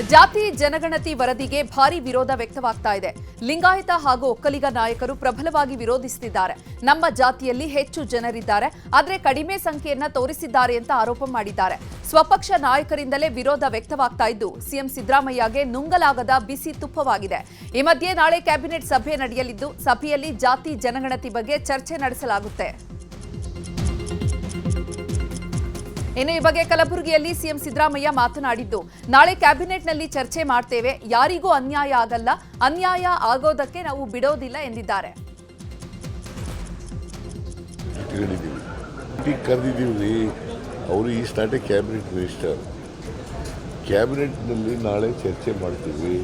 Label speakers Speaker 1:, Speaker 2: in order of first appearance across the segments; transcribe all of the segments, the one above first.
Speaker 1: ಜಾತಿ ಜನಗಣತಿ ವರದಿಗೆ ಭಾರಿ ವಿರೋಧ ವ್ಯಕ್ತವಾಗ್ತಾ ಇದೆ. ಲಿಂಗಾಯತ ಹಾಗೂ ಒಕ್ಕಲಿಗ ನಾಯಕರು ಪ್ರಬಲವಾಗಿ ವಿರೋಧಿಸುತ್ತಿದ್ದಾರೆ. ನಮ್ಮ ಜಾತಿಯಲ್ಲಿ ಹೆಚ್ಚು ಜನರಿದ್ದಾರೆ, ಆದರೆ ಕಡಿಮೆ ಸಂಖ್ಯೆಯನ್ನ ತೋರಿಸಿದ್ದಾರೆ ಅಂತ ಆರೋಪ ಮಾಡಿದ್ದಾರೆ. ಸ್ವಪಕ್ಷ ನಾಯಕರಿಂದಲೇ ವಿರೋಧ ವ್ಯಕ್ತವಾಗ್ತಾ ಇದ್ದು ಸಿಎಂ ಸಿದ್ದರಾಮಯ್ಯಗೆ ನುಂಗಲಾಗದ ಬಿಸಿ ತುಪ್ಪವಾಗಿದೆ. ಈ ಮಧ್ಯೆ ನಾಳೆ ಕ್ಯಾಬಿನೆಟ್ ಸಭೆ ನಡೆಯಲಿದ್ದು ಸಭೆಯಲ್ಲಿ ಜಾತಿ ಜನಗಣತಿ ಬಗ್ಗೆ ಚರ್ಚೆ ನಡೆಸಲಾಗುತ್ತೆ. ಇನ್ನು ಈ ಬಗ್ಗೆ ಕಲಬುರಗಿಯಲ್ಲಿ ಸಿಎಂ ಸಿದ್ದರಾಮಯ್ಯ ಮಾತನಾಡಿದ್ದು, ನಾಳೆ ಕ್ಯಾಬಿನೆಟ್ನಲ್ಲಿ ಚರ್ಚೆ ಮಾಡ್ತೇವೆ, ಯಾರಿಗೂ ಅನ್ಯಾಯ ಆಗಲ್ಲ, ಅನ್ಯಾಯ ಆಗೋದಕ್ಕೆ ನಾವು ಬಿಡೋದಿಲ್ಲ ಎಂದಿದ್ದಾರೆ.
Speaker 2: ಕರೆದಿದ್ದೀವಿ, ಅವರು ಈ ಸ್ಟಾರ್ಟ್ ಕ್ಯಾಬಿನೆಟ್ ಮಿನಿಸ್ಟರ್, ಕ್ಯಾಬಿನೆಟ್ನಲ್ಲಿ ನಾಳೆ ಚರ್ಚೆ ಮಾಡ್ತೀವಿ.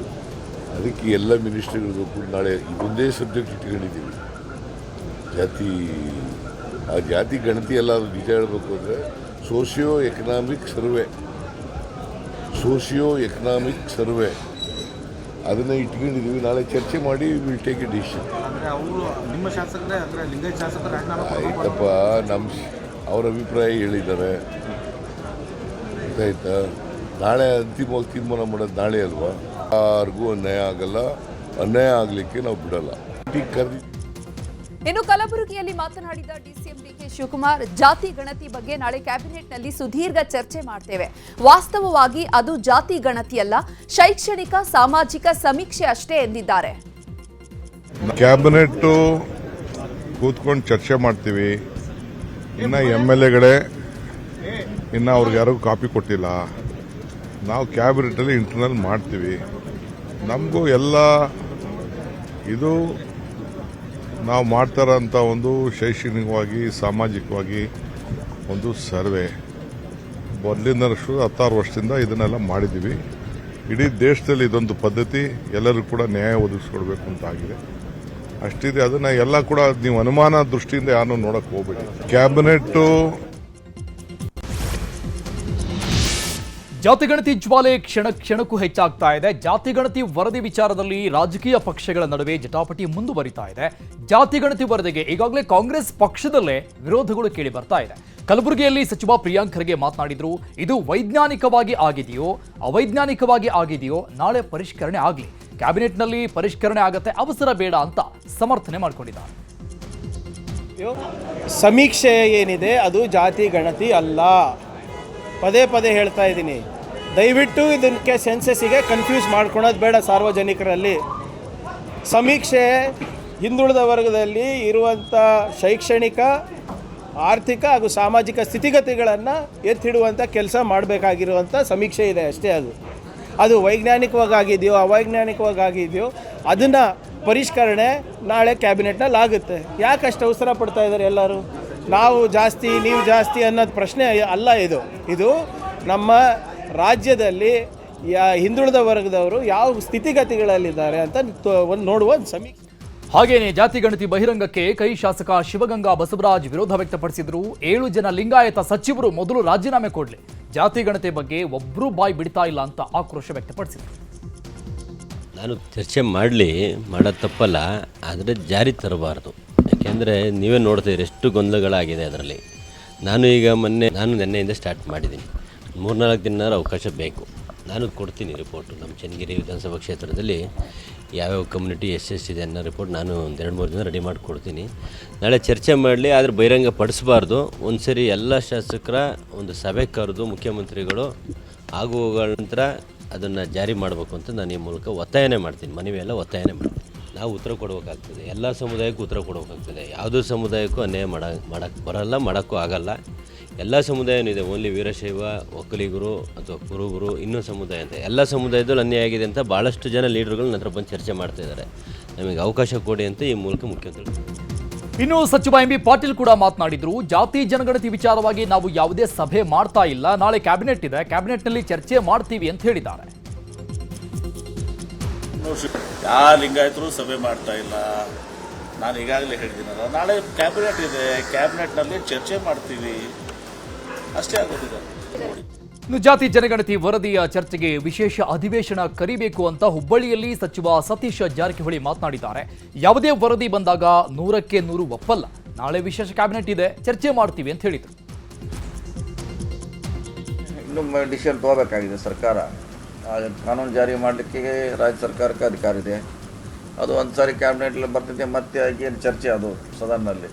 Speaker 2: ಅದಕ್ಕೆ ಎಲ್ಲ ಮಿನಿಸ್ಟರ್ಗಳಿಗೂ ಕೂಡ ನಾಳೆ ಇದೊಂದೇ ಸಬ್ಜೆಕ್ಟ್ ಇಟ್ಕೊಂಡಿದ್ದೀವಿ. ಜಾತಿ ಗಣತಿ ಎಲ್ಲ ನಿಜ ಹೇಳಬೇಕು ಅಂದರೆ ಸೋಷಿಯೋ ಎಕನಾಮಿಕ್ ಸರ್ವೆ ಅದನ್ನು ಇಟ್ಕೊಂಡಿದ್ದೀವಿ. ನಾಳೆ ಚರ್ಚೆ ಮಾಡಿ ವಿಲ್ ಟೇಕ್ ಎ ಡಿಸಿಷನ್. ಆಯ್ತಪ್ಪ, ಅವ್ರ ಅಭಿಪ್ರಾಯ ಹೇಳಿದ್ದಾರೆ, ಗೊತ್ತಾಯ್ತಾ? ನಾಳೆ ಅಂತಿಮವಾಗಿ ತೀರ್ಮಾನ ಮಾಡೋದು ನಾಳೆ ಅಲ್ವಾ? ಯಾರಿಗೂ ಅನ್ಯಾಯ ಆಗಲ್ಲ, ಅನ್ಯಾಯ ಆಗಲಿಕ್ಕೆ ನಾವು ಬಿಡಲ್ಲ.
Speaker 1: ಇನ್ನು ಕಲಬುರಗಿಯಲ್ಲಿ ಮಾತನಾಡಿದ ಡಿಸಿಎಂ ಡಿಕೆ ಶಿವಕುಮಾರ್, ಜಾತಿ ಗಣತಿ ಬಗ್ಗೆ ನಾಳೆ ಕ್ಯಾಬಿನೆಟ್ನಲ್ಲಿ ಸುದೀರ್ಘ ಚರ್ಚೆ ಮಾಡ್ತೇವೆ. ವಾಸ್ತವವಾಗಿ ಅದು ಜಾತಿ ಗಣತಿಯಲ್ಲ, ಶೈಕ್ಷಣಿಕ ಸಾಮಾಜಿಕ ಸಮೀಕ್ಷೆ ಅಷ್ಟೇ ಎಂದಿದ್ದಾರೆ.
Speaker 3: ಕ್ಯಾಬಿನೆಟ್ ಕೂತ್ಕೊಂಡು ಚರ್ಚೆ ಮಾಡ್ತೀವಿ. ಇನ್ನು MLAಗಳೇ ಇನ್ನು ಅವ್ರಿಗೆ ಯಾರಿಗೂ ಕಾಪಿ ಕೊಟ್ಟಿಲ್ಲ. ನಾವು ಕ್ಯಾಬಿನೆಟಲ್ಲಿ ಇಂಟರ್ನಲ್ ಮಾಡ್ತೀವಿ. ನಮಗೂ ಎಲ್ಲ ಇದು ನಾವು ಮಾಡ್ತಾರಂಥ ಒಂದು ಶೈಕ್ಷಣಿಕವಾಗಿ ಸಾಮಾಜಿಕವಾಗಿ ಒಂದು ಸರ್ವೆ ಮೊದಲಿಂದ 16 ವರ್ಷದಿಂದ ಇದನ್ನೆಲ್ಲ ಮಾಡಿದ್ದೀವಿ. ಇಡೀ ದೇಶದಲ್ಲಿ ಇದೊಂದು ಪದ್ಧತಿ, ಎಲ್ಲರೂ ಕೂಡ ನ್ಯಾಯ ಒದಗಿಸ್ಕೊಡ್ಬೇಕು ಅಂತ ಆಗಿದೆ. ಅಷ್ಟಿದೆ. ಅದನ್ನು ಎಲ್ಲ ಕೂಡ ನೀವು ಅನುಮಾನ ದೃಷ್ಟಿಯಿಂದ ಯಾರನ್ನೂ ನೋಡಕ್ಕೆ ಹೋಗಬೇಡಿ. ಕ್ಯಾಬಿನೆಟ್ಟು
Speaker 4: ಜಾತಿಗಣತಿ ಜ್ವಾಲೆ ಕ್ಷಣ ಕ್ಷಣಕ್ಕೂ ಹೆಚ್ಚಾಗ್ತಾ ಇದೆ. ಜಾತಿಗಣತಿ ವರದಿ ವಿಚಾರದಲ್ಲಿ ರಾಜಕೀಯ ಪಕ್ಷಗಳ ನಡುವೆ ಜಟಾಪಟಿ ಮುಂದುವರಿತಾ ಇದೆ. ಜಾತಿಗಣತಿ ವರದಿಗೆ ಈಗಾಗಲೇ ಕಾಂಗ್ರೆಸ್ ಪಕ್ಷದಲ್ಲೇ ವಿರೋಧಗಳು ಕೇಳಿ ಬರ್ತಾ ಇದೆ. ಕಲಬುರಗಿಯಲ್ಲಿ ಸಚಿವ ಪ್ರಿಯಾಂಕ್ ಖರ್ಗೆ ಮಾತನಾಡಿದ್ರು, ಇದು ವೈಜ್ಞಾನಿಕವಾಗಿ ಆಗಿದೆಯೋ ಅವೈಜ್ಞಾನಿಕವಾಗಿ ಆಗಿದೆಯೋ ನಾಳೆ ಪರಿಷ್ಕರಣೆ ಆಗಲಿ, ಕ್ಯಾಬಿನೆಟ್ನಲ್ಲಿ ಪರಿಷ್ಕರಣೆ ಆಗತ್ತೆ, ಅವಸರ ಬೇಡ ಅಂತ ಸಮರ್ಥನೆ ಮಾಡಿಕೊಂಡಿದ್ದಾರೆ.
Speaker 5: ಸಮೀಕ್ಷೆ ಏನಿದೆ ಅದು ಜಾತಿ ಗಣತಿ ಅಲ್ಲ. ಪದೇ ಪದೇ ಹೇಳ್ತಾ ಇದ್ದೀನಿ, ದಯವಿಟ್ಟು ಇದಕ್ಕೆ ಸೆನ್ಸಸ್ಸಿಗೆ ಕನ್ಫ್ಯೂಸ್ ಮಾಡ್ಕೊಳೋದು ಬೇಡ ಸಾರ್ವಜನಿಕರಲ್ಲಿ. ಸಮೀಕ್ಷೆ ಹಿಂದುಳಿದ ವರ್ಗದಲ್ಲಿ ಇರುವಂಥ ಶೈಕ್ಷಣಿಕ, ಆರ್ಥಿಕ ಹಾಗೂ ಸಾಮಾಜಿಕ ಸ್ಥಿತಿಗತಿಗಳನ್ನು ಎತ್ತಿಡುವಂಥ ಕೆಲಸ ಮಾಡಬೇಕಾಗಿರುವಂಥ ಸಮೀಕ್ಷೆ ಇದೆ ಅಷ್ಟೇ. ಅದು ವೈಜ್ಞಾನಿಕವಾಗಿದೆಯೋ ಅವೈಜ್ಞಾನಿಕವಾಗಿದೆಯೋ ಅದನ್ನು ಪರಿಷ್ಕರಣೆ ನಾಳೆ ಕ್ಯಾಬಿನೆಟ್ನಲ್ಲಿ ಆಗುತ್ತೆ. ಯಾಕಷ್ಟು ಅವಸರ ಪಡ್ತಾ ಇದ್ದಾರೆ ಎಲ್ಲರೂ? ನಾವು ಜಾಸ್ತಿ ನೀವು ಜಾಸ್ತಿ ಅನ್ನೋದು ಪ್ರಶ್ನೆ ಅಲ್ಲ. ಇದು ನಮ್ಮ ರಾಜ್ಯದಲ್ಲಿ ಹಿಂದುಳಿದ ವರ್ಗದವರು ಯಾವ ಸ್ಥಿತಿಗತಿಗಳಲ್ಲಿದ್ದಾರೆ ಅಂತ ಒಂದು ನೋಡುವ ಸಮೀಕ್ಷೆ.
Speaker 4: ಹಾಗೇನೆ ಜಾತಿ ಗಣತಿ ಬಹಿರಂಗಕ್ಕೆ ಕೈ ಶಾಸಕ ಶಿವಗಂಗಾ ಬಸವರಾಜ್ ವಿರೋಧ ವ್ಯಕ್ತಪಡಿಸಿದ್ರು. 7 ಜನ ಲಿಂಗಾಯತ ಸಚಿವರು ಮೊದಲು ರಾಜೀನಾಮೆ ಕೊಡಲಿ, ಜಾತಿ ಗಣತಿ ಬಗ್ಗೆ ಒಬ್ಬರೂ ಬಾಯಿ ಬಿಡ್ತಾ ಇಲ್ಲ ಅಂತ ಆಕ್ರೋಶ ವ್ಯಕ್ತಪಡಿಸಿದ್ರು.
Speaker 6: ನಾನು ಚರ್ಚೆ ಮಾಡೋದು ತಪ್ಪಲ್ಲ, ಆದರೆ ಜಾರಿ ತರಬಾರ್ದು. ಯಾಕೆಂದರೆ ನೀವೇ ನೋಡ್ತೀರಿ ಎಷ್ಟು ಗೊಂದಲಗಳಾಗಿದೆ ಅದರಲ್ಲಿ. ನಾನು ನೆನ್ನೆಯಿಂದ ಸ್ಟಾರ್ಟ್ ಮಾಡಿದ್ದೀನಿ. 3-4 ದಿನ ಅವಕಾಶ ಬೇಕು. ನಾನು ಕೊಡ್ತೀನಿ ರಿಪೋರ್ಟು. ನಮ್ಮ ಚನ್ನಗಿರಿ ವಿಧಾನಸಭಾ ಕ್ಷೇತ್ರದಲ್ಲಿ ಯಾವ್ಯಾವ ಕಮ್ಯುನಿಟಿ ಎಷ್ಟೆಷ್ಟಿದೆ ಅನ್ನೋ ರಿಪೋರ್ಟ್ ನಾನು 2-3 ದಿನ ರೆಡಿ ಮಾಡಿ ಕೊಡ್ತೀನಿ. ನಾಳೆ ಚರ್ಚೆ ಮಾಡಲಿ, ಆದರೆ ಬಹಿರಂಗ ಪಡಿಸಬಾರ್ದು. ಒಂದು ಸರಿ ಎಲ್ಲ ಶಾಸಕರ ಒಂದು ಸಭೆ ಕರೆದು ಮುಖ್ಯಮಂತ್ರಿಗಳು ಆಗುವುಗಳ ನಂತರ ಅದನ್ನು ಜಾರಿ ಮಾಡಬೇಕು ಅಂತ ನಾನು ಈ ಮೂಲಕ ಒತ್ತಾಯನೇ ಮಾಡ್ತೀನಿ. ಮನವಿಯೆಲ್ಲ ಒತ್ತಾಯನೇ ಮಾಡ್ತೀನಿ. ನಾವು ಉತ್ತರ ಕೊಡಬೇಕಾಗ್ತದೆ, ಎಲ್ಲ ಸಮುದಾಯಕ್ಕೂ ಉತ್ತರ ಕೊಡಬೇಕಾಗ್ತದೆ. ಯಾವುದೇ ಸಮುದಾಯಕ್ಕೂ ಅನ್ಯಾಯ ಮಾಡೋಕ್ಕೆ ಬರೋಲ್ಲ, ಮಾಡೋಕ್ಕೂ ಆಗಲ್ಲ. ಎಲ್ಲ ಸಮುದಾಯನೂ ಇದೆ. ಓನ್ಲಿ ವೀರಶೈವ, ಒಕ್ಕಲಿಗರು ಅಥವಾ ಕುರುಬರು, ಇನ್ನೂ ಸಮುದಾಯ ಅಂತ ಎಲ್ಲ ಸಮುದಾಯದಲ್ಲೂ ಅನ್ಯಾಯ ಆಗಿದೆ ಅಂತ ಭಾಳಷ್ಟು ಜನ ಲೀಡರ್ಗಳು ನಂತರ ಬಂದು ಚರ್ಚೆ ಮಾಡ್ತಾ ಇದ್ದಾರೆ. ನಮಗೆ ಅವಕಾಶ ಕೊಡಿ ಅಂತ ಈ ಮೂಲಕ ಮುಖ್ಯಮಂತ್ರಿಗಳು.
Speaker 4: ಇನ್ನು ಸಚಿವ MB ಪಾಟೀಲ್ ಕೂಡ ಮಾತನಾಡಿದ್ರು. ಜಾತಿ ಜನಗಣತಿ ವಿಚಾರವಾಗಿ ನಾವು ಯಾವುದೇ ಸಭೆ ಮಾಡ್ತಾ ಇಲ್ಲ, ನಾಳೆ ಕ್ಯಾಬಿನೆಟ್ ಇದೆ, ಕ್ಯಾಬಿನೆಟ್ನಲ್ಲಿ ಚರ್ಚೆ ಮಾಡ್ತೀವಿ ಅಂತ ಹೇಳಿದ್ದಾರೆ.
Speaker 7: ಯಾವ ಲಿಂಗಾಯತರು ಸಭೆ ಮಾಡ್ತಾ ಇಲ್ಲ, ನಾನು ಈಗಾಗಲೇ ಹೇಳಿದ್ದೀನಲ್ಲ, ನಾಳೆ ಕ್ಯಾಬಿನೆಟ್ ಇದೆ, ಕ್ಯಾಬಿನೆಟ್ನಲ್ಲಿ ಚರ್ಚೆ ಮಾಡ್ತೀವಿ, ಅಷ್ಟೇ ಆಗೋದಿದೆ.
Speaker 4: ಇನ್ನು ಜಾತಿ ಜನಗಣತಿ ವರದಿಯ ಚರ್ಚೆಗೆ ವಿಶೇಷ ಅಧಿವೇಶನ ಕರಿಬೇಕು ಅಂತ ಹುಬ್ಬಳ್ಳಿಯಲ್ಲಿ ಸಚಿವ ಸತೀಶ್ ಜಾರಕಿಹೊಳಿ ಮಾತನಾಡಿದ್ದಾರೆ. ಯಾವುದೇ ವರದಿ ಬಂದಾಗ 100ಕ್ಕೆ 100 ಒಪ್ಪಲ್ಲ, ನಾಳೆ ವಿಶೇಷ ಕ್ಯಾಬಿನೆಟ್ ಇದೆ, ಚರ್ಚೆ ಮಾಡ್ತೀವಿ ಅಂತ ಹೇಳಿದರು.
Speaker 8: ಇನ್ನು ಡಿಸಿಷನ್ ತಗೋಬೇಕಾಗಿದೆ ಸರ್ಕಾರ. ಕಾನೂನು ಜಾರಿ ಮಾಡಲಿಕ್ಕೆ ರಾಜ್ಯ ಸರ್ಕಾರಕ್ಕೆ ಅಧಿಕಾರ ಇದೆ. ಅದು ಒಂದು ಸಾರಿ ಕ್ಯಾಬಿನೆಟ್ಲಿ ಬರ್ತಿದೆ, ಮತ್ತೆ ಏನು ಚರ್ಚೆ ಅದು ಸದನ್ನಲ್ಲಿ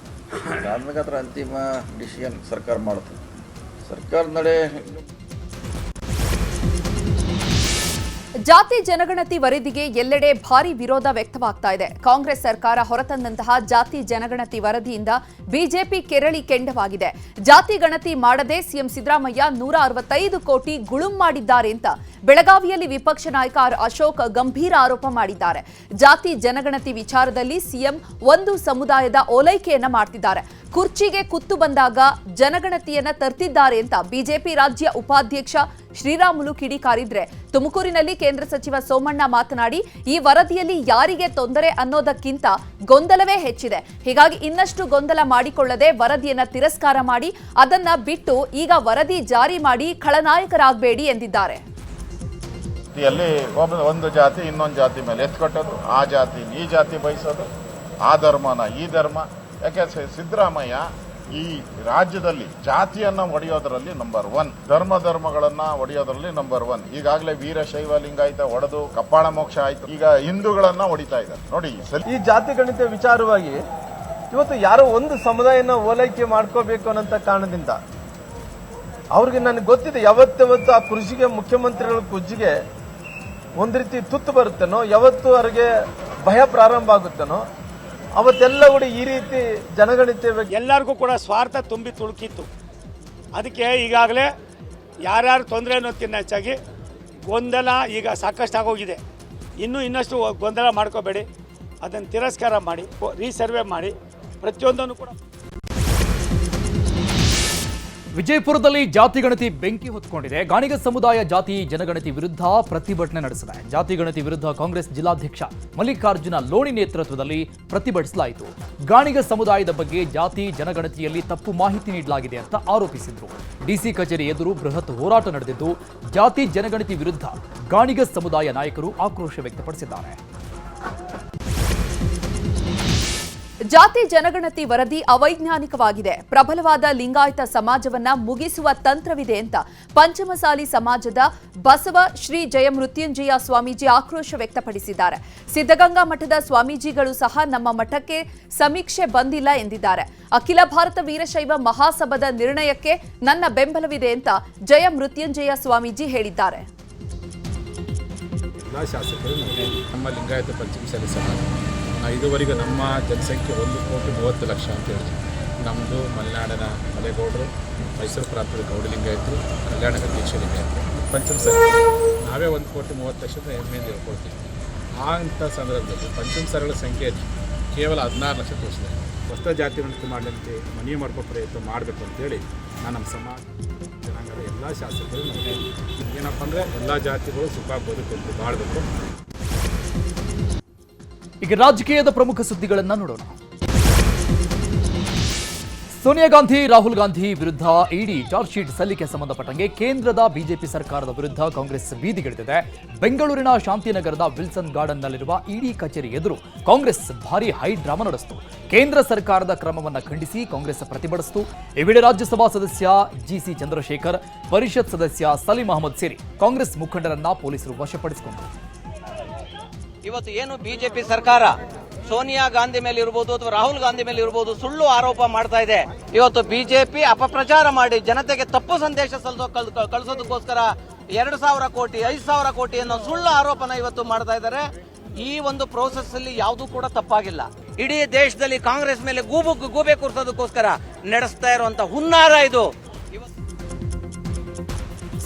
Speaker 8: ಆದ್ಮೇಲೆ ಅದರ ಅಂತಿಮ ಡಿಸಿಷನ್ ಸರ್ಕಾರ ಮಾಡುತ್ತೆ. ಸರ್ಕಾರದ ನಡೆ
Speaker 1: ಜಾತಿ ಜನಗಣತಿ ವರದಿಗೆ ಎಲ್ಲೆಡೆ ಭಾರಿ ವಿರೋಧ ವ್ಯಕ್ತವಾಗ್ತಾ ಇದೆ. ಕಾಂಗ್ರೆಸ್ ಸರ್ಕಾರ ಹೊರತಂದಂತಹ ಜಾತಿ ಜನಗಣತಿ ವರದಿಯಿಂದ ಬಿಜೆಪಿ ಕೆರಳಿ ಕೆಂಡವಾಗಿದೆ. ಜಾತಿ ಗಣತಿ ಮಾಡದೆ ಸಿಎಂ ಸಿದ್ದರಾಮಯ್ಯ 165 ಕೋಟಿ ಗುಳುಂ ಮಾಡಿದ್ದಾರೆ ಅಂತ ಬೆಳಗಾವಿಯಲ್ಲಿ ವಿಪಕ್ಷ ನಾಯಕ ಆರ್ ಅಶೋಕ್ ಗಂಭೀರ ಆರೋಪ ಮಾಡಿದ್ದಾರೆ. ಜಾತಿ ಜನಗಣತಿ ವಿಚಾರದಲ್ಲಿ ಸಿಎಂ ಒಂದು ಸಮುದಾಯದ ಓಲೈಕೆಯನ್ನ ಮಾಡ್ತಿದ್ದಾರೆ. ಕುರ್ಚಿಗೆ ಕುತ್ತು ಬಂದಾಗ ಜನಗಣತಿಯನ್ನ ತರ್ತಿದ್ದಾರೆ ಅಂತ ಬಿಜೆಪಿ ರಾಜ್ಯ ಉಪಾಧ್ಯಕ್ಷ ಶ್ರೀರಾಮುಲು ಕಿಡಿಕಾರಿದ್ರೆ, ತುಮಕೂರಿನಲ್ಲಿ ಕೇಂದ್ರ ಸಚಿವ ಸೋಮಣ್ಣ ಮಾತನಾಡಿ ಈ ವರದಿಯಲ್ಲಿ ಯಾರಿಗೆ ತೊಂದರೆ ಅನ್ನೋದಕ್ಕಿಂತ ಗೊಂದಲವೇ ಹೆಚ್ಚಿದೆ. ಹೀಗಾಗಿ ಇನ್ನಷ್ಟು ಗೊಂದಲ ಮಾಡಿಕೊಳ್ಳದೆ ವರದಿಯನ್ನ ತಿರಸ್ಕಾರ ಮಾಡಿ ಅದನ್ನ ಬಿಟ್ಟು ಈಗ ವರದಿ ಜಾರಿ ಮಾಡಿ ಖಳನಾಯಕರಾಗಬೇಡಿ ಎಂದಿದ್ದಾರೆ.
Speaker 9: ಒಂದು ಜಾತಿ ಇನ್ನೊಂದು ಜಾತಿ ಮೇಲೆ ಎತ್ಕೊಟ್ಟೋದು, ಆ ಜಾತಿ ಈ ಜಾತಿ ಬಯಸೋದು, ಆ ಧರ್ಮನ ಈ ಧರ್ಮ. ಯಾಕೆ ಸಿದ್ದರಾಮಯ್ಯ ಈ ರಾಜ್ಯದಲ್ಲಿ ಜಾತಿಯನ್ನ ಒಡೆಯೋದರಲ್ಲಿ ನಂಬರ್ 1, ಧರ್ಮಗಳನ್ನ ಒಡೆಯೋದ್ರಲ್ಲಿ ನಂಬರ್ 1. ಈಗಾಗಲೇ ವೀರಶೈವ ಲಿಂಗಾಯತ ಒಡೆದು ಕಪ್ಪಾಳ ಮೋಕ್ಷ ಆಯ್ತು, ಈಗ ಹಿಂದೂಗಳನ್ನ ಹೊಡಿತಾ ಇದ್ದಾರೆ ನೋಡಿ.
Speaker 5: ಈ ಜಾತಿ ಗಣಿತ ವಿಚಾರವಾಗಿ ಇವತ್ತು ಯಾರೋ ಒಂದು ಸಮುದಾಯನ ಓಲೈಕೆ ಮಾಡ್ಕೋಬೇಕು ಅನ್ನೋ ಕಾರಣದಿಂದ ಅವ್ರಿಗೆ ನನಗೆ ಗೊತ್ತಿದೆ, ಯಾವತ್ತು ಆ ಕೃಷಿಗೆ ಮುಖ್ಯಮಂತ್ರಿಗಳ ಕುರ್ಜಿಗೆ ಒಂದ್ ರೀತಿ ತುತ್ತು ಬರುತ್ತೇನೋ, ಯಾವತ್ತು ಅವ್ರಿಗೆ ಭಯ ಪ್ರಾರಂಭ ಆಗುತ್ತೇನೋ ಅವತ್ತೆಲ್ಲ ಕೂಡ ಈ ರೀತಿ ಜನಗಣತಿ
Speaker 10: ಎಲ್ಲರಿಗೂ ಕೂಡ ಸ್ವಾರ್ಥ ತುಂಬಿ ತುಳುಕಿತ್ತು. ಅದಕ್ಕೆ ಈಗಾಗಲೇ ಯಾರ್ಯಾರು ತೊಂದರೆ ಅನ್ನೋದಕ್ಕಿಂತ ಹೆಚ್ಚಾಗಿ ಗೊಂದಲ ಈಗ ಸಾಕಷ್ಟು ಆಗೋಗಿದೆ. ಇನ್ನಷ್ಟು ಗೊಂದಲ ಮಾಡ್ಕೋಬೇಡಿ, ಅದನ್ನು ತಿರಸ್ಕಾರ ಮಾಡಿ, ರೀಸರ್ವೆ ಮಾಡಿ, ಪ್ರತಿಯೊಂದನ್ನು ಕೂಡ.
Speaker 4: ವಿಜಯಪುರದಲ್ಲಿ ಜಾತಿ ಗಣತಿ ಬೆಂಕಿ ಹೊತ್ಕೊಂಡಿದೆ. ಗಾಣಿಗ ಸಮುದಾಯ ಜಾತಿ ಜನಗಣತಿ ವಿರುದ್ಧ ಪ್ರತಿಭಟನೆ ನಡೆಸಿದೆ. ಜಾತಿ ಗಣತಿ ವಿರುದ್ಧ ಕಾಂಗ್ರೆಸ್ ಜಿಲ್ಲಾಧ್ಯಕ್ಷ ಮಲ್ಲಿಕಾರ್ಜುನ ಲೋಣಿ ನೇತೃತ್ವದಲ್ಲಿ ಪ್ರತಿಭಟಿಸಲಾಯಿತು. ಗಾಣಿಗ ಸಮುದಾಯದ ಬಗ್ಗೆ ಜಾತಿ ಜನಗಣತಿಯಲ್ಲಿ ತಪ್ಪು ಮಾಹಿತಿ ನೀಡಲಾಗಿದೆ ಅಂತ ಆರೋಪಿಸಿದ್ರು. ಡಿಸಿ ಕಚೇರಿ ಎದುರು ಬೃಹತ್ ಹೋರಾಟ ನಡೆದಿದ್ದು, ಜಾತಿ ಜನಗಣತಿ ವಿರುದ್ಧ ಗಾಣಿಗ ಸಮುದಾಯ ನಾಯಕರು ಆಕ್ರೋಶ ವ್ಯಕ್ತಪಡಿಸಿದ್ದಾರೆ.
Speaker 1: ಜಾತಿ ಜನಗಣತಿ ವರದಿ ಅವೈಜ್ಞಾನಿಕವಾಗಿದೆ. ಪ್ರಬಲವಾದ ಲಿಂಗಾಯತ ಸಮಾಜವನ್ನ ಮುಗಿಸುವ ತಂತ್ರವಿದೆ ಅಂತ ಪಂಚಮಸಾಲಿ ಸಮಾಜದ ಬಸವ ಶ್ರೀ ಜಯಮೃತ್ಯುಂಜಯ ಸ್ವಾಮೀಜಿ ಆಕ್ರೋಶ ವ್ಯಕ್ತಪಡಿಸಿದ್ದಾರೆ. ಸಿದ್ಧಗಂಗಾ ಮಠದ ಸ್ವಾಮೀಜಿಗಳು ಸಹ ನಮ್ಮ ಮಠಕ್ಕೆ ಸಮೀಕ್ಷೆ ಬಂದಿಲ್ಲ ಎಂದಿದ್ದಾರೆ. ಅಖಿಲ ಭಾರತ ವೀರಶೈವ ಮಹಾಸಭಾದ ನಿರ್ಣಯಕ್ಕೆ ನನ್ನ ಬೆಂಬಲವಿದೆ ಅಂತ ಜಯಮೃತ್ಯುಂಜಯ ಸ್ವಾಮೀಜಿ ಹೇಳಿದ್ದಾರೆ.
Speaker 11: ಶಾಸಕರು ನಮ್ಮ ಲಿಂಗಾಯತ ಪಂಚಮಸಾಲಿ ಸಮಾಜ ಇದುವರೆಗೂ ನಮ್ಮ ಜನಸಂಖ್ಯೆ 1,30,00,000 ಅಂತ ಹೇಳಿ, ನಮ್ಮದು ಮಲೆನಾಡಿನ ಮಲೆಗೌಡರು, ಮೈಸೂರು ಪ್ರಾಂತದ ಗೌಡ ಲಿಂಗಾಯತರು, ಕಲ್ಯಾಣದ ದೀಕ್ಷ ಲಿಂಗಾಯತರು, ಪಂಚಮಸಾಲಿ ನಾವೇ 1,30,00,000 ಹೆಮ್ಮೆಯಿಂದ ಹೇಳ್ಕೊಳ್ತೀವಿ. ಅಂಥ ಸಂದರ್ಭದಲ್ಲಿ ಪಂಚಮಸಾಲಿಗಳ ಸಂಖ್ಯೆ ಕೇವಲ 16 ಲಕ್ಷ ತೋರಿಸಿದೆ. ಹೊಸ ಜಾತಿ ಗಣತಿ ಮಾಡಲಿಕ್ಕೆ ಮನವಿ ಮಾಡ್ಕೋ ಪ್ರಯತ್ನ ಮಾಡಬೇಕು ಅಂತೇಳಿ ನಾನು ನಮ್ಮ ಸಮಾಜ ಜನಾಂಗದ ಎಲ್ಲ ಶಾಸಕರು ಏನಪ್ಪ ಅಂದರೆ ಎಲ್ಲ ಜಾತಿಗಳು ಸುಖ ಬದುಕು ಬಾಳಬೇಕು.
Speaker 4: ಈಗ ರಾಜಕೀಯದ ಪ್ರಮುಖ ಸುದ್ದಿಗಳನ್ನು ನೋಡೋಣ. ಸೋನಿಯಾ ಗಾಂಧಿ, ರಾಹುಲ್ ಗಾಂಧಿ ವಿರುದ್ಧ ಇಡಿ ಚಾರ್ಜ್ ಶೀಟ್ ಸಲ್ಲಿಕೆ ಸಂಬಂಧಪಟ್ಟಂಗೆ ಕೇಂದ್ರದ ಬಿಜೆಪಿ ಸರ್ಕಾರದ ವಿರುದ್ಧ ಕಾಂಗ್ರೆಸ್ ಬೀದಿಗಿಳಿದಿದೆ. ಬೆಂಗಳೂರಿನ ಶಾಂತಿನಗರದ ವಿಲ್ಸನ್ ಗಾರ್ಡನ್ನಲ್ಲಿರುವ ಇಡಿ ಕಚೇರಿ ಎದುರು ಕಾಂಗ್ರೆಸ್ ಭಾರೀ ಹೈ ಡ್ರಾಮಾ ನಡೆಸಿತು. ಕೇಂದ್ರ ಸರ್ಕಾರದ ಕ್ರಮವನ್ನು ಖಂಡಿಸಿ ಕಾಂಗ್ರೆಸ್ ಪ್ರತಿಭಟಿಸಿತು. ಈ ವೇಳೆ ರಾಜ್ಯಸಭಾ ಸದಸ್ಯ ಜಿಸಿ ಚಂದ್ರಶೇಖರ್, ಪರಿಷತ್ ಸದಸ್ಯ ಸಲೀಂ ಅಹಮದ್ ಸೇರಿ ಕಾಂಗ್ರೆಸ್ ಮುಖಂಡರನ್ನ ಪೊಲೀಸರು ವಶಪಡಿಸಿಕೊಂಡರು.
Speaker 12: ಇವತ್ತು ಏನು ಬಿಜೆಪಿ ಸರ್ಕಾರ ಸೋನಿಯಾ ಗಾಂಧಿ ಮೇಲೆ ಇರಬಹುದು ಅಥವಾ ರಾಹುಲ್ ಗಾಂಧಿ ಮೇಲೆ ಇರಬಹುದು ಸುಳ್ಳು ಆರೋಪ ಮಾಡ್ತಾ ಇದೆ. ಇವತ್ತು ಬಿಜೆಪಿ ಅಪಪ್ರಚಾರ ಮಾಡಿ ಜನತೆಗೆ ತಪ್ಪು ಸಂದೇಶ ಕಳಿಸೋದಕ್ಕೋಸ್ಕರ 2,000 ಕೋಟಿ 5,000 ಕೋಟಿ ಅನ್ನೋ ಸುಳ್ಳು ಆರೋಪನ ಇವತ್ತು ಮಾಡ್ತಾ ಇದ್ದಾರೆ. ಈ ಒಂದು ಪ್ರೋಸೆಸ್ ಅಲ್ಲಿ ಯಾವುದೂ ಕೂಡ ತಪ್ಪಾಗಿಲ್ಲ. ಇಡೀ ದೇಶದಲ್ಲಿ ಕಾಂಗ್ರೆಸ್ ಮೇಲೆ ಗೂಬೆ ಕೂರಿಸೋದಕ್ಕೋಸ್ಕರ ನಡೆಸ್ತಾ ಇರುವಂತ ಹುನ್ನಾರ ಇದು.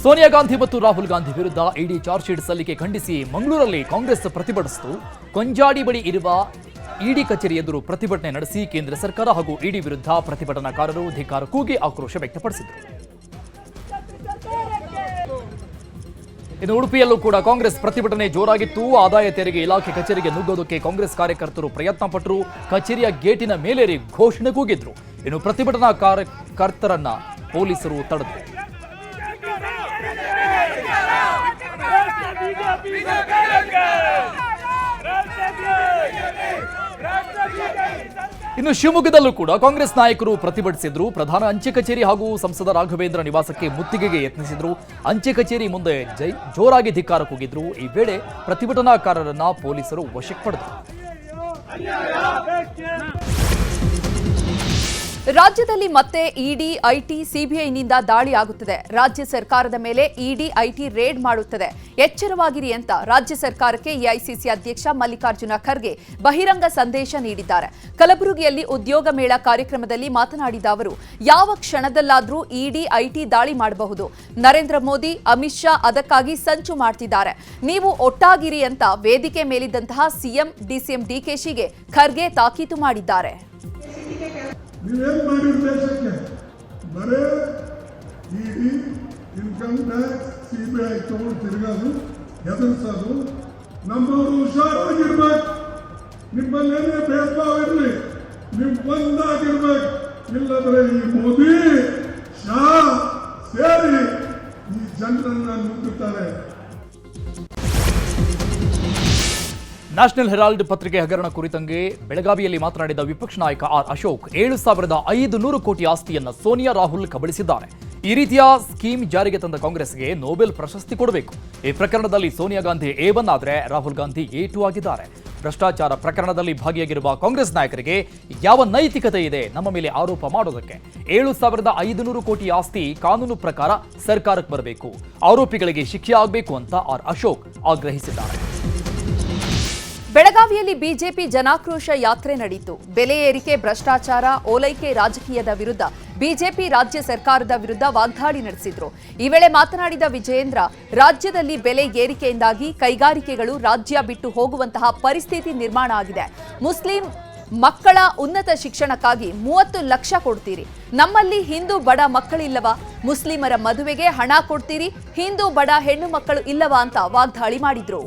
Speaker 4: ಸೋನಿಯಾ ಗಾಂಧಿ ಮತ್ತು ರಾಹುಲ್ ಗಾಂಧಿ ವಿರುದ್ಧ ಇಡಿ ಚಾರ್ಜ್ ಶೀಟ್ ಸಲ್ಲಿಕೆ ಖಂಡಿಸಿ ಮಂಗಳೂರಲ್ಲಿ ಕಾಂಗ್ರೆಸ್ ಪ್ರತಿಭಟಿಸಿತು. ಕೊಂಜಾಡಿ ಬಳಿ ಇರುವ ಇಡಿ ಕಚೇರಿ ಎದುರು ಪ್ರತಿಭಟನೆ ನಡೆಸಿ ಕೇಂದ್ರ ಸರ್ಕಾರ ಹಾಗೂ ಇಡಿ ವಿರುದ್ಧ ಪ್ರತಿಭಟನಾಕಾರರು ಧಿಕ್ಕಾರ ಕೂಗಿ ಆಕ್ರೋಶ ವ್ಯಕ್ತಪಡಿಸಿದರು. ಇನ್ನು ಉಡುಪಿಯಲ್ಲೂ ಕೂಡ ಕಾಂಗ್ರೆಸ್ ಪ್ರತಿಭಟನೆ ಜೋರಾಗಿತ್ತು. ಆದಾಯ ತೆರಿಗೆ ಇಲಾಖೆ ಕಚೇರಿಗೆ ನುಗ್ಗೋದಕ್ಕೆ ಕಾಂಗ್ರೆಸ್ ಕಾರ್ಯಕರ್ತರು ಪ್ರಯತ್ನ ಪಟ್ಟರು. ಕಚೇರಿಯ ಗೇಟಿನ ಮೇಲೇರಿ ಘೋಷಣೆ ಕೂಗಿದ್ರು. ಇನ್ನು ಪ್ರತಿಭಟನಾಕಾರರನ್ನ ಪೊಲೀಸರು ತಡೆದರು. ಇನ್ನು ಶಿವಮೊಗ್ಗದಲ್ಲೂ ಕೂಡ ಕಾಂಗ್ರೆಸ್ ನಾಯಕರು ಪ್ರತಿಭಟಿಸಿದ್ರು. ಪ್ರಧಾನ ಅಂಚೆ ಕಚೇರಿ ಹಾಗೂ ಸಂಸದ ರಾಘವೇಂದ್ರ ನಿವಾಸಕ್ಕೆ ಮುತ್ತಿಗೆಗೆ ಯತ್ನಿಸಿದ್ರು. ಅಂಚೆ ಕಚೇರಿ ಮುಂದೆ ಜೋರಾಗಿ ಧಿಕ್ಕಾರ ಕೂಗಿದ್ರು. ಈ ವೇಳೆ ಪ್ರತಿಭಟನಾಕಾರರನ್ನ ಪೊಲೀಸರು ವಶಕ್ಕೆ ಪಡೆದರು.
Speaker 1: ರಾಜ್ಯದಲ್ಲಿ ಮತ್ತೆ ಇಡಿ, ಐಟಿ, ಸಿಬಿಐನಿಂದ ದಾಳಿ ಆಗುತ್ತದೆ. ರಾಜ್ಯ ಸರ್ಕಾರದ ಮೇಲೆ ಇಡಿ, ಐಟಿ ರೇಡ್ ಮಾಡುತ್ತದೆ. ಎಚ್ಚರವಾಗಿರಿ ಅಂತ ರಾಜ್ಯ ಸರ್ಕಾರಕ್ಕೆ ಎಐಸಿಸಿ ಅಧ್ಯಕ್ಷ ಮಲ್ಲಿಕಾರ್ಜುನ ಖರ್ಗೆ ಬಹಿರಂಗ ಸಂದೇಶ ನೀಡಿದ್ದಾರೆ. ಕಲಬುರಗಿಯಲ್ಲಿ ಉದ್ಯೋಗ ಮೇಳ ಕಾರ್ಯಕ್ರಮದಲ್ಲಿ ಮಾತನಾಡಿದ ಅವರು, ಯಾವ ಕ್ಷಣದಲ್ಲಾದರೂ ಇಡಿ, ಐಟಿ ದಾಳಿ ಮಾಡಬಹುದು. ನರೇಂದ್ರ ಮೋದಿ, ಅಮಿತ್ ಶಾ ಅದಕ್ಕಾಗಿ ಸಂಚು ಮಾಡ್ತಿದ್ದಾರೆ. ನೀವು ಒಟ್ಟಾಗಿರಿ ಅಂತ ವೇದಿಕೆ ಮೇಲಿದ್ದಂತಹ ಸಿಎಂ, ಡಿಸಿಎಂ ಡಿಕೆಶಿಗೆ ಖರ್ಗೆ ತಾಕೀತು ಮಾಡಿದ್ದಾರೆ.
Speaker 13: ನೀವೇನು ಮಾಡಿದ ದೇಶಕ್ಕೆ ಬರೇ ಇಡಿ, ಇನ್ಕಮ್ ಟ್ಯಾಕ್ಸ್, ಸಿಬಿಐ ತಗೊಂಡು ತಿರುಗೋದು, ಹೆದರ್ಸೋದು. ನಮ್ಮವರು ಹುಷಾರಾಗಿರ್ಬೇಕು. ನಿಮ್ಮಲ್ಲಿ ಏನೇ ಭೇದ ಭಾವ ಇರಲಿ, ನೀವು ಒಂದಾಗಿರ್ಬೇಕು. ಇಲ್ಲದ್ರೆ ಈ ಮೋದಿ, ಶಾ ಸೇರಿ ಈ ಜನರನ್ನ ನುಗ್ಗುತ್ತಾರೆ.
Speaker 4: ನ್ಯಾಷನಲ್ ಹೆರಾಲ್ಡ್ ಪತ್ರಿಕೆ ಹಗರಣ ಕುರಿತಂಗೆ ಬೆಳಗಾವಿಯಲ್ಲಿ ಮಾತನಾಡಿದ ವಿಪಕ್ಷ ನಾಯಕ ಆರ್ ಅಶೋಕ್, 7,500 ಕೋಟಿ ಆಸ್ತಿಯನ್ನ ಸೋನಿಯಾ, ರಾಹುಲ್ ಕಬಳಿಸಿದ್ದಾರೆ. ಈ ರೀತಿಯ ಸ್ಕೀಮ್ ಜಾರಿಗೆ ತಂದ ಕಾಂಗ್ರೆಸ್ಗೆ ನೊಬೆಲ್ ಪ್ರಶಸ್ತಿ ಕೊಡಬೇಕು. ಈ ಪ್ರಕರಣದಲ್ಲಿ ಸೋನಿಯಾ ಗಾಂಧಿ A1 ಆದರೆ ರಾಹುಲ್ ಗಾಂಧಿ A2 ಆಗಿದ್ದಾರೆ. ಭ್ರಷ್ಟಾಚಾರ ಪ್ರಕರಣದಲ್ಲಿ ಭಾಗಿಯಾಗಿರುವ ಕಾಂಗ್ರೆಸ್ ನಾಯಕರಿಗೆ ಯಾವ ನೈತಿಕತೆ ಇದೆ ನಮ್ಮ ಮೇಲೆ ಆರೋಪ ಮಾಡೋದಕ್ಕೆ? 7,500 ಕೋಟಿ ಆಸ್ತಿ ಕಾನೂನು ಪ್ರಕಾರ ಸರ್ಕಾರಕ್ಕೆ ಬರಬೇಕು. ಆರೋಪಿಗಳಿಗೆ ಶಿಕ್ಷೆ ಆಗಬೇಕು ಅಂತ ಆರ್ ಅಶೋಕ್ ಆಗ್ರಹಿಸಿದ್ದಾರೆ.
Speaker 1: ಬೆಳಗಾವಿಯಲ್ಲಿ ಬಿಜೆಪಿ ಜನಾಕ್ರೋಶ ಯಾತ್ರೆ ನಡೆಯಿತು. ಬೆಲೆ ಏರಿಕೆ, ಭ್ರಷ್ಟಾಚಾರ, ಓಲೈಕೆ ರಾಜಕೀಯದ ವಿರುದ್ಧ ಬಿಜೆಪಿ ರಾಜ್ಯ ಸರ್ಕಾರದ ವಿರುದ್ಧ ವಾಗ್ದಾಳಿ ನಡೆಸಿದ್ರು. ಈ ವೇಳೆ ಮಾತನಾಡಿದ ವಿಜಯೇಂದ್ರ, ರಾಜ್ಯದಲ್ಲಿ ಬೆಲೆ ಏರಿಕೆಯಿಂದಾಗಿ ಕೈಗಾರಿಕೆಗಳು ರಾಜ್ಯ ಬಿಟ್ಟು ಹೋಗುವಂತಹ ಪರಿಸ್ಥಿತಿ ನಿರ್ಮಾಣ ಆಗಿದೆ. ಮುಸ್ಲಿಂ ಮಕ್ಕಳ ಉನ್ನತ ಶಿಕ್ಷಣಕ್ಕಾಗಿ 30 ಲಕ್ಷ ಕೊಡ್ತೀರಿ. ನಮ್ಮಲ್ಲಿ ಹಿಂದೂ ಬಡ ಮಕ್ಕಳಿಲ್ಲವಾ? ಮುಸ್ಲಿಮರ ಮದುವೆಗೆ ಹಣ ಕೊಡ್ತೀರಿ, ಹಿಂದೂ ಬಡ ಹೆಣ್ಣು ಮಕ್ಕಳು ಇಲ್ಲವಾ ಅಂತ ವಾಗ್ದಾಳಿ ಮಾಡಿದ್ರು.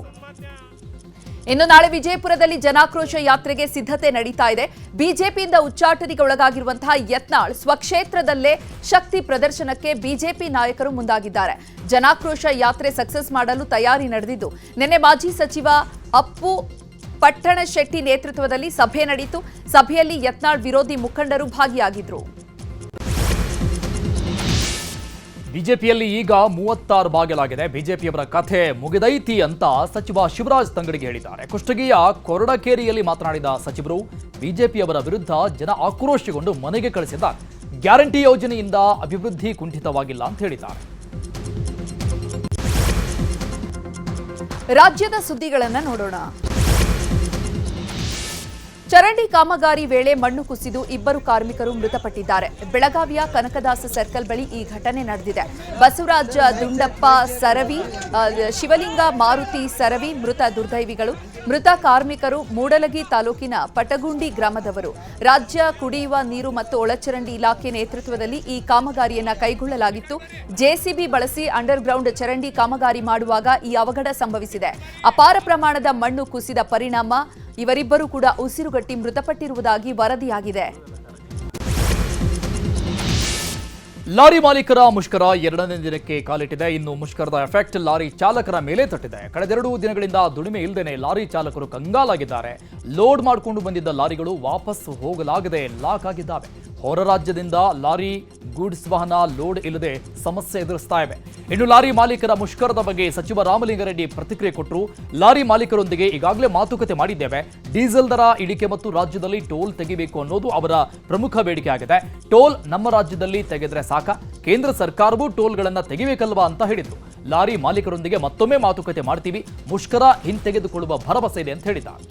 Speaker 1: ಇನ್ನು ನಾಳೆ ವಿಜಯಪುರದಲ್ಲಿ ಜನಾಕ್ರೋಶ ಯಾತ್ರೆಗೆ ಸಿದ್ಧತೆ ನಡೀತಾ ಇದೆ. ಬಿಜೆಪಿಯಿಂದ ಉಚ್ಚಾಟನೆಗೆ ಒಳಗಾಗಿರುವಂತಹ ಯತ್ನಾಳ್ ಸ್ವಕ್ಷೇತ್ರದಲ್ಲೇ ಶಕ್ತಿ ಪ್ರದರ್ಶನಕ್ಕೆ ಬಿಜೆಪಿ ನಾಯಕರು ಮುಂದಾಗಿದ್ದಾರೆ. ಜನಾಕ್ರೋಶ ಯಾತ್ರೆ ಸಕ್ಸಸ್ ಮಾಡಲು ತಯಾರಿ ನಡೆದಿದ್ದು, ನಿನ್ನೆ ಮಾಜಿ ಸಚಿವ ಅಪ್ಪು ಪಟ್ಟಣಶೆಟ್ಟಿ ನೇತೃತ್ವದಲ್ಲಿ ಸಭೆ ನಡೆಯಿತು. ಸಭೆಯಲ್ಲಿ ಯತ್ನಾಳ್ ವಿರೋಧಿ ಮುಖಂಡರು ಭಾಗಿಯಾಗಿದ್ರು.
Speaker 4: ಬಿಜೆಪಿಯಲ್ಲಿ ಈಗ 36 ಬಾಗಿಲಾಗಿದೆ. ಬಿಜೆಪಿಯವರ ಕಥೆ ಮುಗಿದೈತಿ ಅಂತ ಸಚಿವ ಶಿವರಾಜ್ ತಂಗಡಿಗೆ ಹೇಳಿದ್ದಾರೆ. ಕುಷ್ಟಗಿಯ ಕೊರಡಕೇರಿಯಲ್ಲಿ ಮಾತನಾಡಿದ ಸಚಿವರು, ಬಿಜೆಪಿಯವರ ವಿರುದ್ಧ ಜನ ಆಕ್ರೋಶಗೊಂಡು ಮನೆಗೆ ಕಳಿಸಿದ್ದಾರೆ. ಗ್ಯಾರಂಟಿ ಯೋಜನೆಯಿಂದ ಅಭಿವೃದ್ಧಿ ಕುಂಠಿತವಾಗಿಲ್ಲ ಅಂತ ಹೇಳಿದ್ದಾರೆ.
Speaker 1: ರಾಜ್ಯದ ಸುದ್ದಿಗಳನ್ನು ನೋಡೋಣ. ಚರಂಡಿ ಕಾಮಗಾರಿ ವೇಳೆ ಮಣ್ಣು ಕುಸಿದು 2 ಕಾರ್ಮಿಕರು ಮೃತಪಟ್ಟಿದ್ದಾರೆ. ಬೆಳಗಾವಿಯ ಕನಕದಾಸ ಸರ್ಕಲ್ ಬಳಿ ಈ ಘಟನೆ ನಡೆದಿದೆ. ಬಸವರಾಜ ದುಂಡಪ್ಪ ಸರವಿ, ಶಿವಲಿಂಗ ಮಾರುತಿ ಸರವಿ ಮೃತ ದುರ್ದೈವಿಗಳು. ಮೃತ ಕಾರ್ಮಿಕರು ಮೂಡಲಗಿ ತಾಲೂಕಿನ ಪಟಗುಂಡಿ ಗ್ರಾಮದವರು. ರಾಜ್ಯ ಕುಡಿಯುವ ನೀರು ಮತ್ತು ಒಳಚರಂಡಿ ಇಲಾಖೆ ನೇತೃತ್ವದಲ್ಲಿ ಈ ಕಾಮಗಾರಿಯನ್ನ ಕೈಗೊಳ್ಳಲಾಗಿತ್ತು. ಜೆಸಿಬಿ ಬಳಸಿ ಅಂಡರ್ಗ್ರೌಂಡ್ ಚರಂಡಿ ಕಾಮಗಾರಿ ಮಾಡುವಾಗ ಈ ಅವಘಡ ಸಂಭವಿಸಿದೆ. ಅಪಾರ ಪ್ರಮಾಣದ ಮಣ್ಣು ಕುಸಿದ ಪರಿಣಾಮ ಇವರಿಬ್ಬರು ಕೂಡ ಉಸಿರುಗಟ್ಟಿ ಮೃತಪಟ್ಟಿರುವುದಾಗಿ ವರದಿಯಾಗಿದೆ.
Speaker 4: ಲಾರಿ ಮಾಲೀಕರ ಮುಷ್ಕರ 2ನೇ ದಿನಕ್ಕೆ ಕಾಲಿಟ್ಟಿದೆ. ಇನ್ನು ಮುಷ್ಕರದ ಎಫೆಕ್ಟ್ ಲಾರಿ ಚಾಲಕರ ಮೇಲೆ ತಟ್ಟಿದೆ. ಕಳೆದ 2 ದಿನಗಳಿಂದ ದುಡಿಮೆ ಇಲ್ಲದೇನೆ ಲಾರಿ ಚಾಲಕರು ಕಂಗಾಲಾಗಿದ್ದಾರೆ. ಲೋಡ್ ಮಾಡಿಕೊಂಡು ಬಂದಿದ್ದ ಲಾರಿಗಳು ವಾಪಸ್ ಹೋಗಲಾಗದೆ ಲಾಕ್ ಆಗಿದ್ದಾವೆ. ಹೊರ ರಾಜ್ಯದಿಂದ ಲಾರಿ ಗೂಡ್ಸ್ ವಾಹನ ಲೋಡ್ ಇಲ್ಲದೆ ಸಮಸ್ಯೆ ಎದುರಿಸ್ತಾ ಇವೆ. ಇನ್ನು ಲಾರಿ ಮಾಲೀಕರ ಮುಷ್ಕರದ ಬಗ್ಗೆ ಸಚಿವ ರಾಮಲಿಂಗಾರೆಡ್ಡಿ ಪ್ರತಿಕ್ರಿಯೆ ಕೊಟ್ಟರು. ಲಾರಿ ಮಾಲೀಕರೊಂದಿಗೆ ಈಗಾಗಲೇ ಮಾತುಕತೆ ಮಾಡಿದ್ದೇವೆ. ಡೀಸೆಲ್ ದರ ಇಳಿಕೆ ಮತ್ತು ರಾಜ್ಯದಲ್ಲಿ ಟೋಲ್ ತೆಗಿಬೇಕು ಅನ್ನೋದು ಅವರ ಪ್ರಮುಖ ಬೇಡಿಕೆ ಆಗಿದೆ. ಟೋಲ್ ನಮ್ಮ ರಾಜ್ಯದಲ್ಲಿ ತೆಗೆದ್ರೆ ಸಾಕ, ಕೇಂದ್ರ ಸರ್ಕಾರವೂ ಟೋಲ್ಗಳನ್ನು ತೆಗಿಬೇಕಲ್ವಾ ಅಂತ ಹೇಳಿದ್ರು. ಲಾರಿ ಮಾಲೀಕರೊಂದಿಗೆ ಮತ್ತೊಮ್ಮೆ ಮಾತುಕತೆ ಮಾಡ್ತೀವಿ, ಮುಷ್ಕರ ಹಿಂತೆಗೆದುಕೊಳ್ಳುವ ಭರವಸೆ ಇದೆ ಅಂತ ಹೇಳಿದ್ದಾರೆ.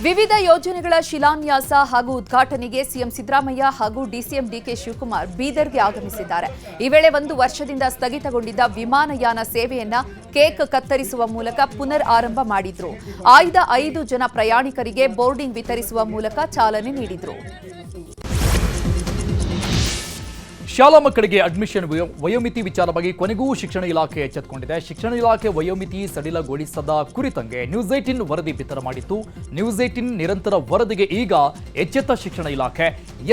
Speaker 1: ವಿವಿಧ ಯೋಜನೆಗಳ ಶಿಲಾನ್ಯಾಸ ಹಾಗೂ ಉದ್ಘಾಟನೆಗೆ ಸಿಎಂ ಸಿದ್ದರಾಮಯ್ಯ ಹಾಗೂ ಡಿಸಿಎಂ ಡಿಕೆ ಶಿವಕುಮಾರ್ ಬೀದರ್ಗೆ ಆಗಮಿಸಿದ್ದಾರೆ. ಈ ವೇಳೆ 1 ವರ್ಷದಿಂದ ಸ್ಥಗಿತಗೊಂಡಿದ್ದ ವಿಮಾನಯಾನ ಸೇವೆಯನ್ನ ಕೇಕ್ ಕತ್ತರಿಸುವ ಮೂಲಕ ಪುನರ್ ಆರಂಭ ಮಾಡಿದ್ರು. ಆಯ್ದ 5 ಜನ ಪ್ರಯಾಣಿಕರಿಗೆ ಬೋರ್ಡಿಂಗ್ ವಿತರಿಸುವ ಮೂಲಕ ಚಾಲನೆ ನೀಡಿದ್ರು.
Speaker 4: ಶಾಲಾ ಮಕ್ಕಳಿಗೆ ಅಡ್ಮಿಷನ್ ವಯೋಮಿತಿ ವಿಚಾರವಾಗಿ ಕೊನೆಗೂ ಶಿಕ್ಷಣ ಇಲಾಖೆ ಎಚ್ಚೆತ್ತುಕೊಂಡಿದೆ. ಶಿಕ್ಷಣ ಇಲಾಖೆ ವಯೋಮಿತಿ ಸಡಿಲಗೊಳಿಸದ ಕುರಿತಂಗೆ ನ್ಯೂಸ್ 18 ವರದಿ ಬಿತ್ತರ ಮಾಡಿತ್ತು. ನ್ಯೂಸ್ 18 ನಿರಂತರ ವರದಿಗೆ ಈಗ ಎಚ್ಚೆತ್ತ ಶಿಕ್ಷಣ ಇಲಾಖೆ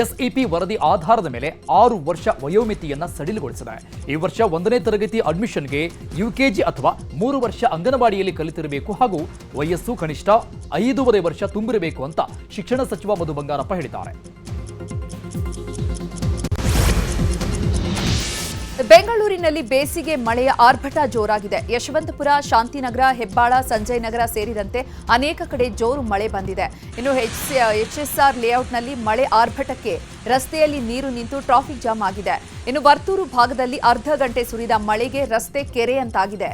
Speaker 4: ಎಸ್ಇಪಿ ವರದಿ ಆಧಾರದ ಮೇಲೆ 6 ವರ್ಷ ವಯೋಮಿತಿಯನ್ನ ಸಡಿಲಗೊಳಿಸಿದೆ. ಈ ವರ್ಷ 1ನೇ ತರಗತಿ ಅಡ್ಮಿಷನ್ಗೆ ಯುಕೆಜಿ ಅಥವಾ 3 ವರ್ಷ ಅಂಗನವಾಡಿಯಲ್ಲಿ ಕಲಿತಿರಬೇಕು ಹಾಗೂ ವಯಸ್ಸು ಕನಿಷ್ಠ 5.5 ವರ್ಷ ತುಂಬಿರಬೇಕು ಅಂತ ಶಿಕ್ಷಣ ಸಚಿವ ಮಧು ಬಂಗಾರಪ್ಪ ಹೇಳಿದ್ದಾರೆ.
Speaker 1: ಬೆಂಗಳೂರಿನಲ್ಲಿ ಬೇಸಿಗೆ ಮಳೆಯ ಆರ್ಭಟ ಜೋರಾಗಿದೆ. ಯಶವಂತಪುರ, ಶಾಂತಿನಗರ, ಹೆಬ್ಬಾಳ, ಸಂಜಯ್ ನಗರ ಸೇರಿದಂತೆ ಅನೇಕ ಕಡೆ ಜೋರು ಮಳೆ ಬಂದಿದೆ. ಇನ್ನು ಎಚ್ಎಸ್ಆರ್ ಲೇಔಟ್ನಲ್ಲಿ ಮಳೆ ಆರ್ಭಟಕ್ಕೆ ರಸ್ತೆಯಲ್ಲಿ ನೀರು ನಿಂತು ಟ್ರಾಫಿಕ್ ಜಾಮ್ ಆಗಿದೆ. ಇನ್ನು ವರ್ತೂರು ಭಾಗದಲ್ಲಿ ಅರ್ಧ ಗಂಟೆ ಸುರಿದ ಮಳೆಗೆ ರಸ್ತೆ ಕೆರೆಯಂತಾಗಿದೆ.